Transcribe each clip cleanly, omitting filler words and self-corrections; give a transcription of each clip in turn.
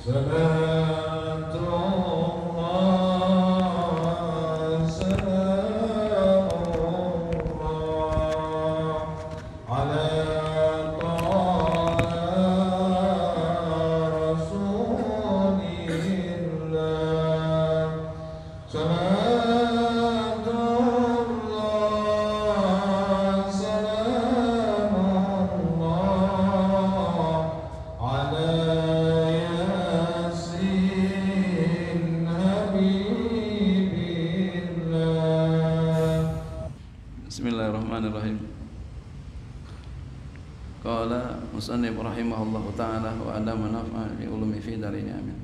صلاة الله سلام الله على طه رسول الله صلاة الله سلام الله على Bismillahirrahmanirrahim. Qala musannif rahimahullahu ta'ala wa adama naf'a bi ulumi fi darin amin.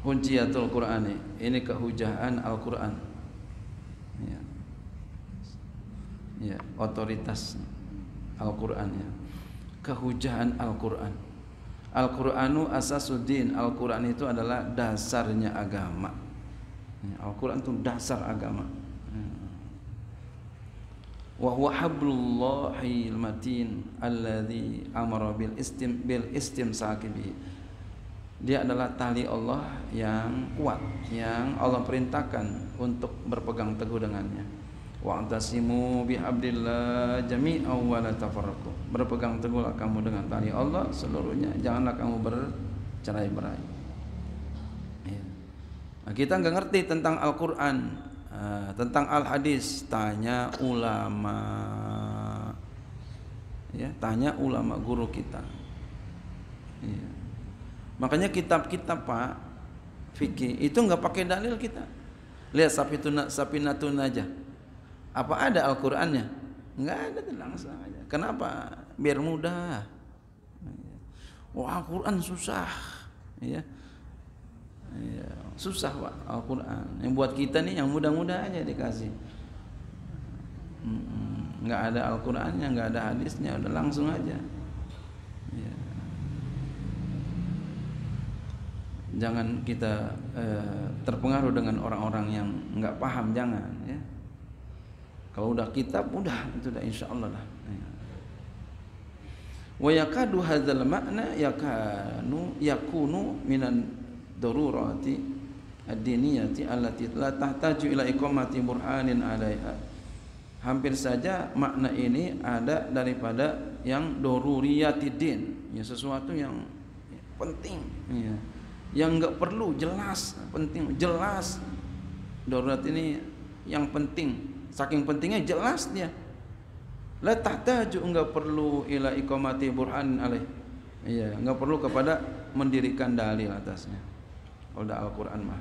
Hujjatul Qur'ani, ini kehujahan Al-Qur'an. Ya. Ya, otoritas Al-Qur'an ya. Kehujahan Al-Qur'an. Al-Qur'anu asasuddin. Al-Qur'an itu adalah dasarnya agama. Ya, Al-Qur'an itu dasar agama. Wa huwa hablullahil matin alladzi amara bil istimsaki bihi. Dia adalah tali Allah yang kuat, yang Allah perintahkan untuk berpegang teguh dengannya. Wa'tasimu bihablillah jami'an wa la tafarraqu. Berpegang teguhlah kamu dengan tali Allah seluruhnya, janganlah kamu bercerai-berai. Ya. Nah, kita enggak ngerti tentang Al-Qur'an. Tentang al-hadis tanya ulama, ya, tanya ulama guru kita. Ya. Makanya kitab-kitab Pak fikih itu nggak pakai dalil kita. Lihat Safinatun aja. Apa ada Al-Qur'annya? Nggak ada, langsung aja. Kenapa? Biar mudah. Wah, Al-Qur'an susah, ya. Ya, susah Pak Al-Quran. Yang buat kita nih yang mudah-mudah aja dikasih. Nggak ada Al-Qurannya, nggak ada hadisnya, udah langsung aja. Ya. Jangan kita terpengaruh dengan orang-orang yang nggak paham, jangan. Ya. Kalau udah kitab, udah itu udah insya Allah lah. Ya. Wa yakadu hadzal makna yakunu minan darurati ad-diniyati allati la tahtaju ila iqamati burhanin 'alaiha. Hampir saja makna ini ada daripada yang daruriyatid-din, ya, sesuatu yang penting, ya. Yang enggak perlu jelas, penting jelas. Darurat ini yang penting, saking pentingnya jelas dia. La tahtaju, enggak perlu ila iqamati burhanin 'alaiha. Iya, enggak perlu kepada mendirikan dalil atasnya. Udah Al-Quran mah.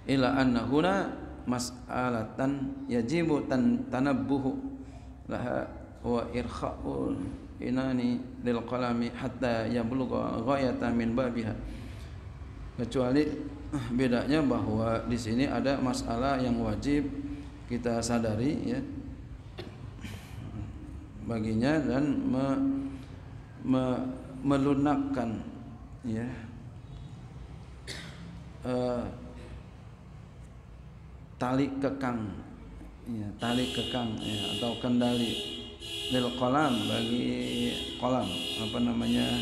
Ila anna huna mas'alatan yajibu tanabbuhu laha wa irkha'ul inani lil qalami hatta yablugha ghayata min babiha. Kecuali bedanya bahwa di sini ada masalah yang wajib kita sadari, ya, baginya dan melunakkan, ya, tali kekang, ya, tali kekang, ya, atau kendali lil qalam, bagi qalam, apa namanya,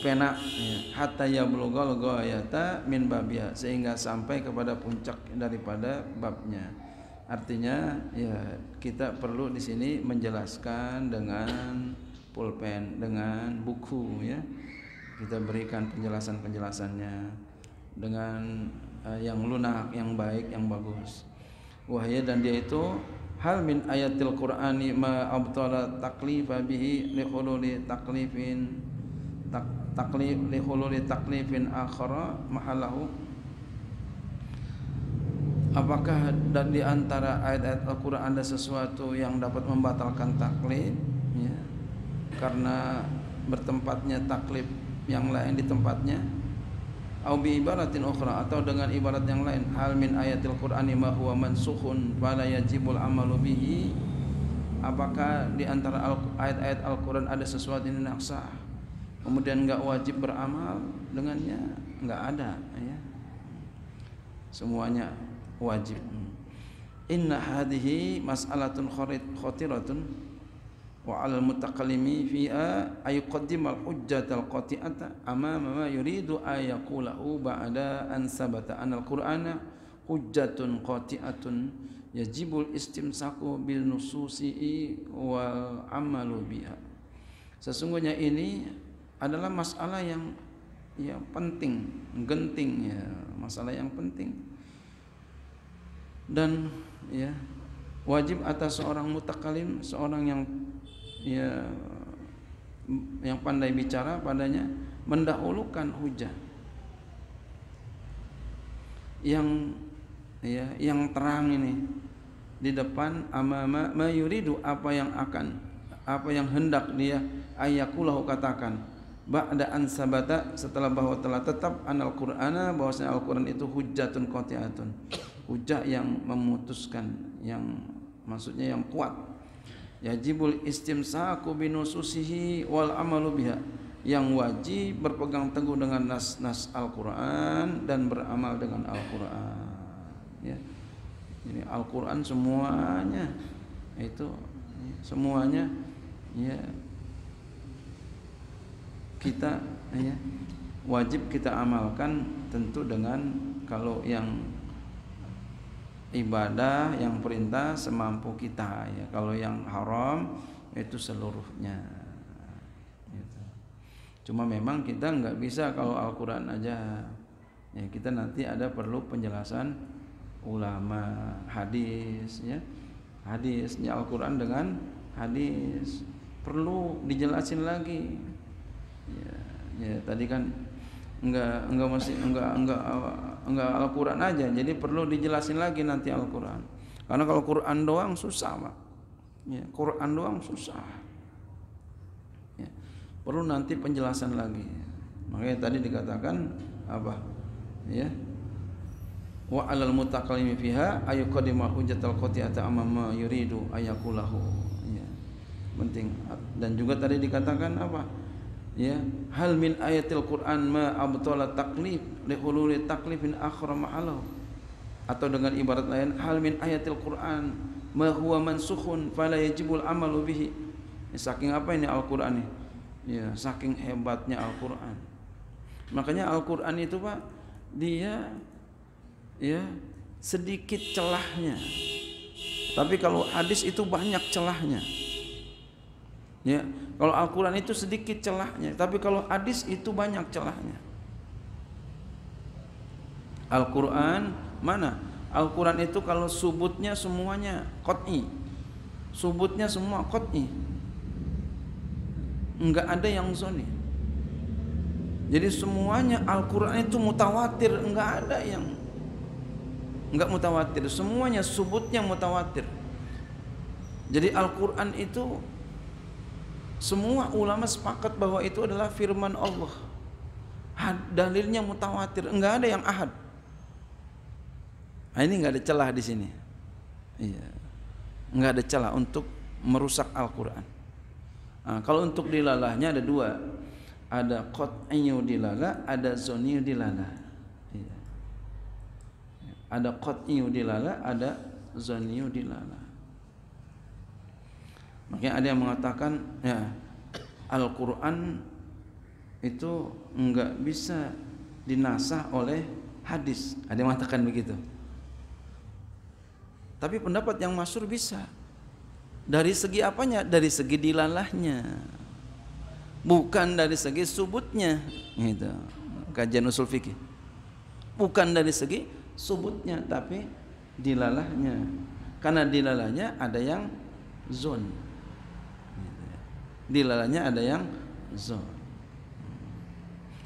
pena, ya, hatta yablughal ghayata min babiha, sehingga sampai kepada puncak daripada babnya. Artinya, ya, kita perlu di sini menjelaskan dengan pulpen, dengan buku, ya. Kita berikan penjelasan-penjelasannya dengan yang lunak, yang baik, yang bagus. Wahya, dan dia itu hal min ayatil Qur'ani ma abtala taklifa bihi li hululi taklifin li hululi taklifin akhara mahallahu. Apakah dan di antara ayat-ayat Al-Qur'an ada sesuatu yang dapat membatalkan taklif, ya, karena bertempatnya taklif yang lain di tempatnya, au bi ibaratin ukhra, atau dengan ibarat yang lain, hal min ayatil Qur'ani ma huwa mansukhun fala yajibul amalu bihi. Apakah di antara ayat-ayat Al-Qur'an ada sesuatu yang naksah kemudian enggak wajib beramal dengannya? Enggak ada, ya. Semuanya wajib. Inna hadhihi mas'alatun khatiratun wa 'alal mutakallimi fiha ayuqaddimal hujjatal qati'ata amama ma yuridu ayaqulahu ba'da an sabata anal qur'ana hujjatun qati'atun yajibul istimsaku bil nususi wal amalu biha. Sesungguhnya ini adalah masalah yang penting, genting ya, masalah yang penting. Dan ya wajib atas seorang mutakalim, seorang yang pandai bicara padanya mendahulukan hujah yang terang ini di depan amama ma yuridu apa yang hendak dia ayakulahu katakan ba'da an sabata setelah bahwa telah tetap anal qur'ana bahwasanya Al-Qur'an itu hujjatun qati'atun, hujah yang memutuskan, yang maksudnya yang kuat. Yajibul istimsaku binususihi wal amalu biha, yang wajib berpegang teguh dengan nas-nas Al-Qur'an dan beramal dengan Al-Qur'an ya. Ini Al-Qur'an semuanya itu semuanya ya kita ya wajib kita amalkan, tentu dengan kalau yang ibadah yang perintah semampu kita ya, kalau yang haram itu seluruhnya gitu. Cuma memang kita nggak bisa kalau Al-Quran aja ya, kita nanti ada perlu penjelasan ulama, hadis ya, hadisnya Al-Quran dengan hadis perlu dijelasin lagi ya tadi kan enggak Al-Quran aja, jadi perlu dijelasin lagi nanti Al-Quran, karena kalau Quran doang susah Pak ya, Quran doang susah ya, perlu nanti penjelasan lagi. Makanya tadi dikatakan apa ya, wa 'alal mutakallimi fiha ayuqaddimal hujjatal qati'ata amama yuridu ayakulahu ya, penting. Dan juga tadi dikatakan apa ya, hal min ayatil Quran ma abtala taklif li hululi taklifin akhra ma'alahu, atau dengan ibarat lain hal min ayatil Quran ma huwa mansukhun fala yajibul amalu bihi. Saking apa ini Al-Qur'an ini ya, saking hebatnya Al-Qur'an. Makanya Al-Qur'an itu Pak dia ya sedikit celahnya, tapi kalau hadis itu banyak celahnya ya. Kalau Al-Quran itu sedikit celahnya, tapi kalau hadis itu banyak celahnya. Al-Quran mana? Al-Quran itu kalau subutnya semuanya qat'i, subutnya semua qat'i, enggak ada yang zoni. Jadi semuanya Al-Quran itu mutawatir, enggak ada yang enggak mutawatir, semuanya subutnya mutawatir. Jadi Al-Quran itu semua ulama sepakat bahwa itu adalah firman Allah. Dalilnya mutawatir, enggak ada yang ahad. Nah, ini enggak ada celah di sini. Iya. Enggak ada celah untuk merusak Al-Qur'an. Nah, kalau untuk dilalahnya ada dua. Ada qat'iyyu dilalah, ada zoniyyu dilalah. Iya. Ada qat'iyyu dilalah, ada zoniyyu dilalah. Makanya ada yang mengatakan ya Al-Quran itu enggak bisa dinasah oleh hadis. Ada yang mengatakan begitu. Tapi pendapat yang masyhur bisa. Dari segi apanya? Dari segi dilalahnya, bukan dari segi subutnya gitu. Kajian usul fikih bukan dari segi subutnya, tapi dilalahnya. Karena dilalahnya ada yang zon, dilalahnya ada yang zon.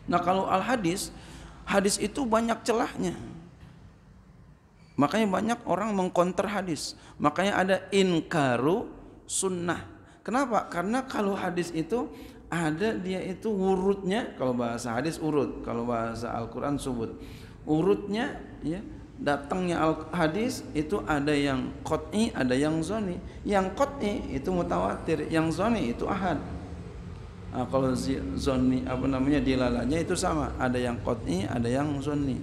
Nah kalau al-hadis, hadis itu banyak celahnya. Makanya banyak orang mengkonter hadis. Makanya ada inkaru sunnah. Kenapa? Karena kalau hadis itu ada dia itu urutnya, kalau bahasa hadis urut, kalau bahasa Al-Quran subut. Urutnya ya, datangnya hadis itu ada yang qat'i, ada yang zoni. Yang qat'i itu mutawatir, yang zoni itu ahad. Nah, kalau zoni dilalanya itu sama, ada yang qat'i, ada yang zoni.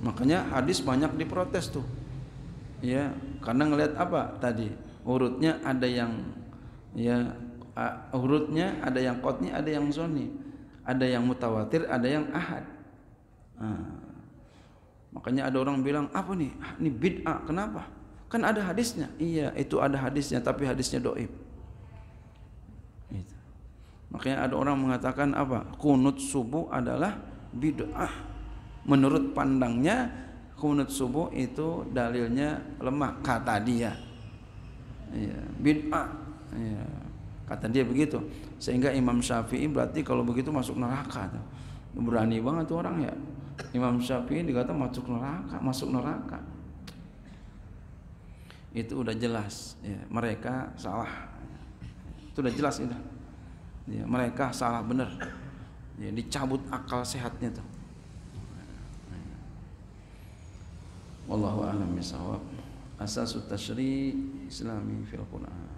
Makanya hadis banyak diprotes tuh. Ya, karena ngelihat apa tadi? urutnya ada yang ya urutnya ada yang qat'i, ada yang zonni, ada yang mutawatir, ada yang ahad. Makanya ada orang bilang, apa nih? Ini bid'ah. Kenapa? Kan ada hadisnya. Iya, itu ada hadisnya, tapi hadisnya dhaif. Gitu. Makanya ada orang mengatakan apa? Kunut subuh adalah bid'ah. Menurut pandangnya kunut subuh itu dalilnya lemah, kata dia. Iya, bid'ah. Iya, kata dia begitu. Sehingga Imam Syafi'i berarti kalau begitu masuk neraka. Berani banget tuh orang ya. Imam Syafi'i dikata masuk neraka. Itu udah jelas ya, mereka salah. Itu udah jelas itu. Ya, mereka salah benar. Ya, dicabut akal sehatnya tuh. Wallahu a'lam bishawab. Asasut tasyri' Islami fil Qur'an.